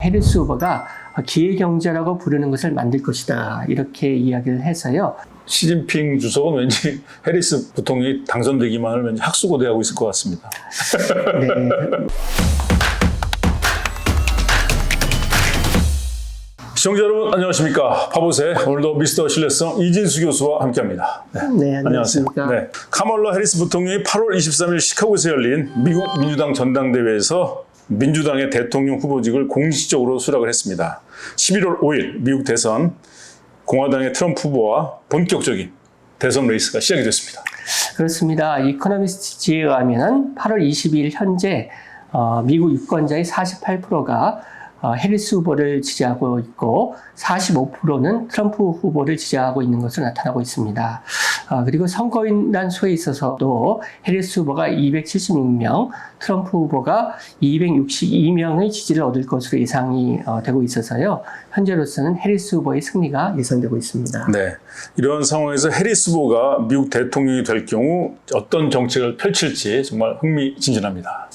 해리스 후보가 기회경제라고 부르는 것을 만들 것이다. 이렇게 이야기를 해서요. 시진핑 주석은 왠지 해리스 부통령이 당선되기만을 왠지 학수고대하고 있을 것 같습니다. 네. 시청자 여러분 안녕하십니까. 파보세 오늘도 미스터 신뢰성 이진수 교수와 함께합니다. 네, 안녕하십니까. 네, 카멀라 해리스 부통령이 8월 23일 시카고에서 열린 미국 민주당 전당대회에서 민주당의 대통령 후보직을 공식적으로 수락을 했습니다. 11월 5일 미국 대선 공화당의 트럼프 후보와 본격적인 대선 레이스가 시작이 됐습니다. 그렇습니다. 이코노미스트지에 의하면 8월 22일 현재 미국 유권자의 48%가 해리스 후보를 지지하고 있고 45%는 트럼프 후보를 지지하고 있는 것으로 나타나고 있습니다. 그리고 선거인단수에 있어서도 해리스 후보가 276명, 트럼프 후보가 262명의 지지를 얻을 것으로 예상이 되고 있어서요. 현재로서는 해리스 후보의 승리가 예상되고 있습니다. 네, 이런 상황에서 해리스 후보가 미국 대통령이 될 경우 어떤 정책을 펼칠지 정말 흥미진진합니다.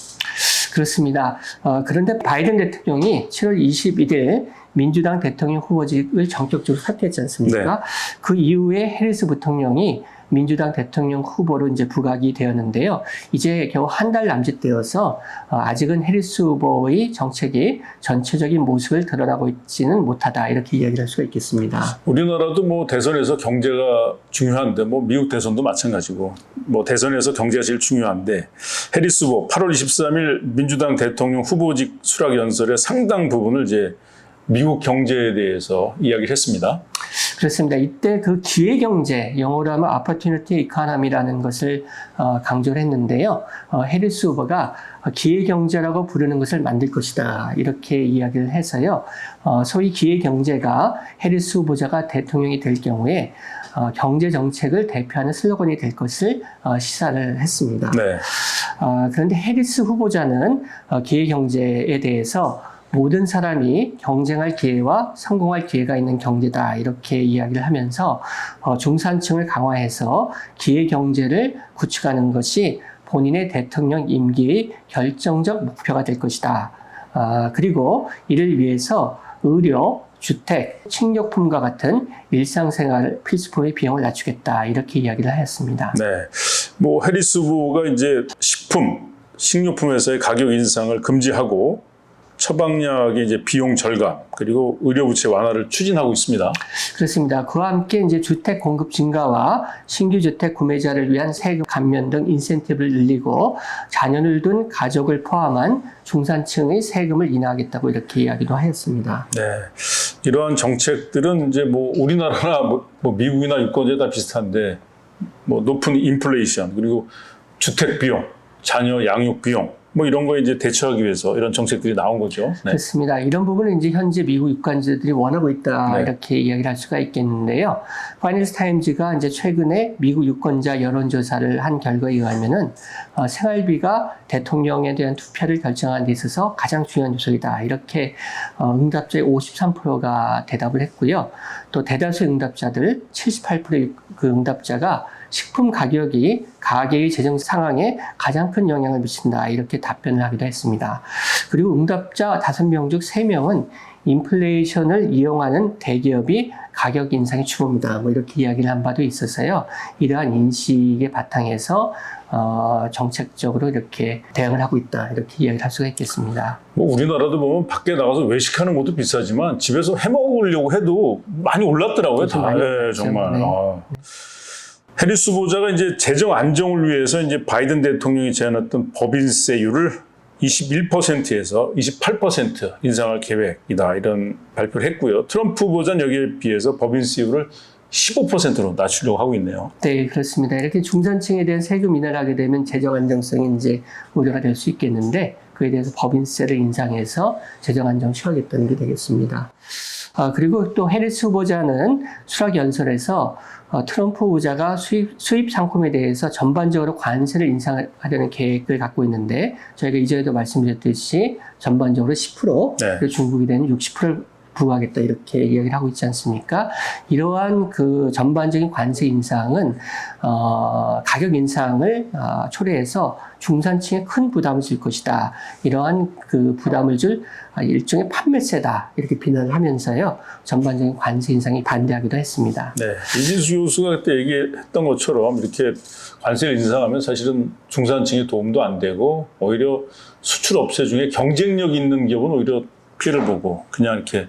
그렇습니다. 그런데 바이든 대통령이 7월 21일 민주당 대통령 후보직을 전격적으로 사퇴했지 않습니까? 네. 그 이후에 해리스 부통령이 민주당 대통령 후보로 이제 부각이 되었는데요. 이제 겨우 한 달 남짓되어서 아직은 해리스 후보의 정책이 전체적인 모습을 드러나고 있지는 못하다 이렇게 이야기를 할 수가 있겠습니다. 우리나라도 뭐 대선에서 경제가 중요한데 뭐 미국 대선도 마찬가지고 뭐 대선에서 경제가 제일 중요한데 해리스 후보 8월 23일 민주당 대통령 후보직 수락 연설의 상당 부분을 이제 미국 경제에 대해서 이야기를 했습니다. 그렇습니다. 이때 그 기회경제, 영어로 하면 opportunity economy라는 것을 강조를 했는데요. 해리스 후보가 기회경제라고 부르는 것을 만들 것이다. 이렇게 이야기를 해서요. 소위 기회경제가 해리스 후보자가 대통령이 될 경우에 경제정책을 대표하는 슬로건이 될 것을 시사를 했습니다. 네. 그런데 해리스 후보자는 기회경제에 대해서 모든 사람이 경쟁할 기회와 성공할 기회가 있는 경제다 이렇게 이야기를 하면서 중산층을 강화해서 기회경제를 구축하는 것이 본인의 대통령 임기의 결정적 목표가 될 것이다. 그리고 이를 위해서 의료, 주택, 식료품과 같은 일상생활 필수품의 비용을 낮추겠다 이렇게 이야기를 하였습니다. 네, 뭐 해리스 후보가 이제 식료품에서의 가격 인상을 금지하고 처방약의 이제 비용 절감 그리고 의료 부채 완화를 추진하고 있습니다. 그렇습니다. 그와 함께 이제 주택 공급 증가와 신규 주택 구매자를 위한 세금 감면 등 인센티브를 늘리고 자녀를 둔 가족을 포함한 중산층의 세금을 인하하겠다고 이렇게 이야기도 하였습니다. 네, 이러한 정책들은 이제 뭐 우리나라나 뭐 미국이나 유권자에 다 비슷한데 뭐 높은 인플레이션 그리고 주택 비용, 자녀 양육 비용. 뭐 이런 거에 이제 대처하기 위해서 이런 정책들이 나온 거죠. 네. 그렇습니다. 이런 부분은 이제 현재 미국 유권자들이 원하고 있다 네. 이렇게 이야기를 할 수가 있겠는데요. 파이낸스 타임즈가 이제 최근에 미국 유권자 여론조사를 한 결과에 의하면은 생활비가 대통령에 대한 투표를 결정하는 데 있어서 가장 중요한 요소이다. 이렇게 응답자의 53%가 대답을 했고요. 또 대다수 응답자들 78%의 그 응답자가 식품 가격이 가계의 재정 상황에 가장 큰 영향을 미친다. 이렇게 답변을 하기도 했습니다. 그리고 응답자 5명 중 3명은 인플레이션을 이용하는 대기업이 가격 인상의 추구입니다. 뭐 이렇게 이야기를 한 바도 있어서요. 이러한 인식의 바탕에서 정책적으로 이렇게 대응을 하고 있다. 이렇게 이야기를 할 수가 있겠습니다. 뭐 우리나라도 보면 밖에 나가서 외식하는 것도 비싸지만 집에서 해 먹으려고 해도 많이 올랐더라고요. 다. 많이 네, 정말. 네. 해리스 후보자가 이제 재정 안정을 위해서 이제 바이든 대통령이 제안했던 법인세율을 21%에서 28% 인상할 계획이다. 이런 발표를 했고요. 트럼프 후보자는 여기에 비해서 법인세율을 15%로 낮추려고 하고 있네요. 네, 그렇습니다. 이렇게 중산층에 대한 세금 인하를 하게 되면 재정 안정성이 이제 우려가 될 수 있겠는데 그에 대해서 법인세를 인상해서 재정 안정 취하겠다는 게 되겠습니다. 그리고 또 해리스 후보자는 수락 연설에서 트럼프 후보자가 수입 상품에 대해서 전반적으로 관세를 인상하려는 계획을 갖고 있는데 저희가 이전에도 말씀드렸듯이 전반적으로 10% 네. 그리고 중국에 대한 60%를 부과하겠다 이렇게 이야기를 하고 있지 않습니까? 이러한 그 전반적인 관세 인상은 가격 인상을 초래해서 중산층에 큰 부담을 줄 것이다. 이러한 그 부담을 줄 일종의 판매세다 이렇게 비난을 하면서요 전반적인 관세 인상이 반대하기도 했습니다. 네, 이진수 교수가 그때 얘기했던 것처럼 이렇게 관세를 인상하면 사실은 중산층에 도움도 안 되고 오히려 수출 업체 중에 경쟁력 있는 기업은 오히려 피해를 보고 그냥 이렇게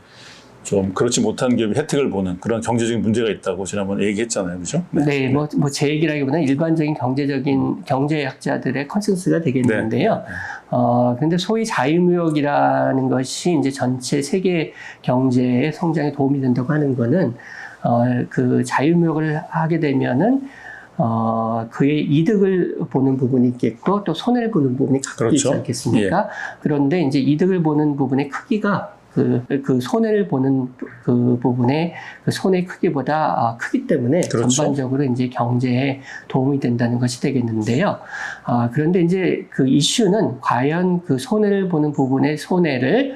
좀 그렇지 못한 기업이 혜택을 보는 그런 경제적인 문제가 있다고 지난번에 얘기했잖아요, 그죠? 네, 뭐 제 얘기라기보다는 일반적인 경제학자들의 컨센서스가 되겠는데요. 그런데 소위 자유무역이라는 것이 이제 전체 세계 경제의 성장에 도움이 된다고 하는 거는 그 자유무역을 하게 되면은 그의 이득을 보는 부분이 있겠고 또 손해를 보는 부분이 각각 있지 그렇죠. 않겠습니까? 예. 그런데 이제 이득을 보는 부분의 크기가 그 손해를 보는 그 부분의 그 손해의 크기보다 크기 때문에 그렇죠. 전반적으로 이제 경제에 도움이 된다는 것이 되겠는데요. 그런데 이제 그 이슈는 과연 그 손해를 보는 부분의 손해를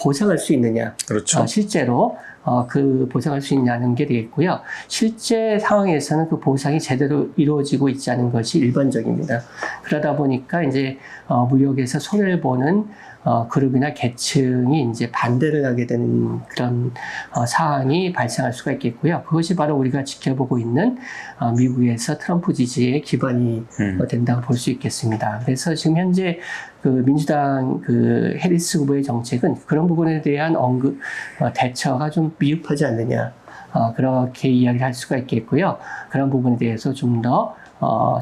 보상할 수 있느냐. 그렇죠. 실제로 그 보상할 수 있냐는 게 되겠고요. 실제 상황에서는 그 보상이 제대로 이루어지고 있지 않은 것이 일반적입니다. 그러다 보니까 이제 무역에서 손해를 보는 그룹이나 계층이 이제 반대를 하게 되는 그런 상황이 발생할 수가 있겠고요. 그것이 바로 우리가 지켜보고 있는 미국에서 트럼프 지지의 기반이 된다고 볼 수 있겠습니다. 그래서 지금 현재 그 민주당 그 해리스 후보의 정책은 그런 부분에 대한 대처가 좀 미흡하지 않느냐. 그렇게 이야기를 할 수가 있겠고요. 그런 부분에 대해서 좀 더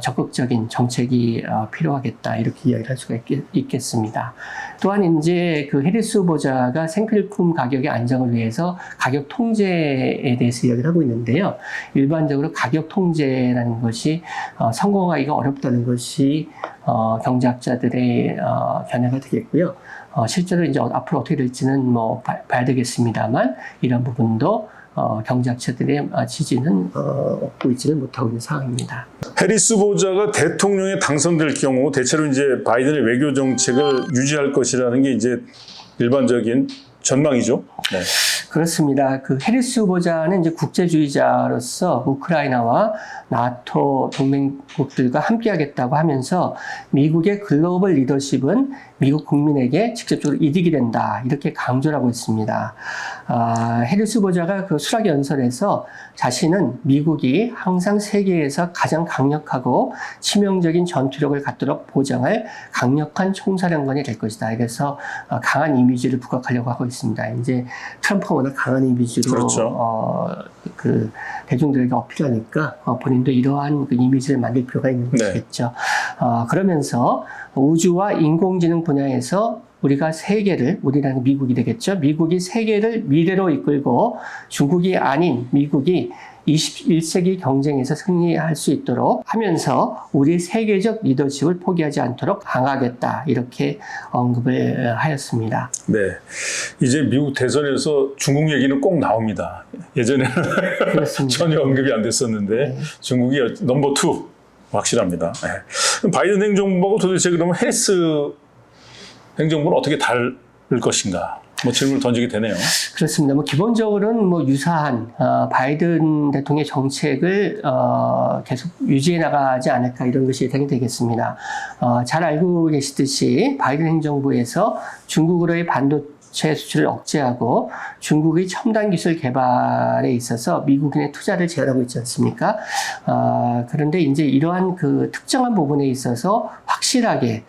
적극적인 정책이 필요하겠다 이렇게 이야기를 할 수가 있겠습니다. 또한 이제 그 해리스 후보자가 생필품 가격의 안정을 위해서 가격 통제에 대해서 이야기를 하고 있는데요. 일반적으로 가격 통제라는 것이 성공하기가 어렵다는 것이 경제학자들의 견해가 되겠고요. 실제로 이제 앞으로 어떻게 될지는 뭐 봐야 되겠습니다만 이런 부분도 경제학자들의 지지는 얻고 있지는 못하고 있는 상황입니다. 해리스 후보자가 대통령에 당선될 경우 대체로 이제 바이든의 외교 정책을 유지할 것이라는 게 이제 일반적인 전망이죠. 네. 그렇습니다. 그 해리스 후보자는 이제 국제주의자로서 우크라이나와 나토 동맹국들과 함께하겠다고 하면서 미국의 글로벌 리더십은 미국 국민에게 직접적으로 이득이 된다 이렇게 강조를 하고 있습니다. 해리스 후보자가 그 수락 연설에서 자신은 미국이 항상 세계에서 가장 강력하고 치명적인 전투력을 갖도록 보장할 강력한 총사령관이 될 것이다. 그래서 강한 이미지를 부각하려고 하고 있습니다. 이제 트럼프가 워낙 강한 이미지로 그렇죠. 그 대중들에게 어필하니까 본인도 이러한 그 이미지를 만들 필요가 있는 것이겠죠. 그러면서 우주와 인공지능 분야에서 우리가 세계를, 우리라는 미국이 되겠죠. 미국이 세계를 미래로 이끌고 중국이 아닌 미국이 21세기 경쟁에서 승리할 수 있도록 하면서 우리 세계적 리더십을 포기하지 않도록 강하겠다. 이렇게 언급을 하였습니다. 네. 이제 미국 대선에서 중국 얘기는 꼭 나옵니다. 예전에는 전혀 언급이 안 됐었는데 네. 중국이 넘버 2 확실합니다. 네. 바이든 행정부하고 도대체 그러면 해리스 행정부는 어떻게 다를 것인가? 뭐 질문을 던지게 되네요. 그렇습니다. 뭐 기본적으로는 뭐 유사한 바이든 대통령의 정책을 계속 유지해 나가지 않을까 이런 것이 예상이 되겠습니다. 잘 알고 계시듯이 바이든 행정부에서 중국으로의 반도체 수출을 억제하고 중국의 첨단 기술 개발에 있어서 미국인의 투자를 제한하고 있지 않습니까? 그런데 이제 이러한 그 특정한 부분에 있어서 확실하게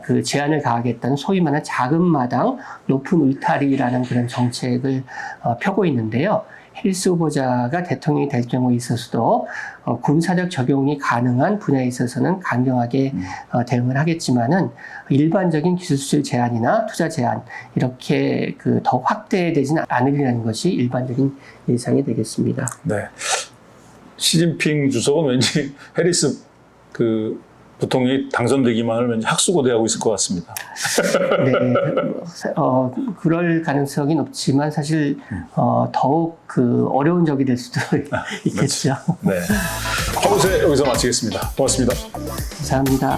그 제한을 가하겠다는 소위 말하는 작은 마당, 높은 울타리라는 그런 정책을 펴고 있는데요. 해리스 후보자가 대통령이 될 경우에 있어서도 군사력 적용이 가능한 분야에 있어서는 강경하게 대응을 하겠지만은 일반적인 기술 수출 제한이나 투자 제한 이렇게 그 더 확대되지는 않으리라는 것이 일반적인 예상이 되겠습니다. 네. 시진핑 주석은 왠지 해리스 그 부통령이 당선되기만 하면 왠지 학수고대하고 있을 것 같습니다. 네, 그럴 가능성이 높지만 사실 더욱 그 어려운 적이 될 수도 있겠죠. 네. 화보세 여기서 마치겠습니다. 고맙습니다. 감사합니다.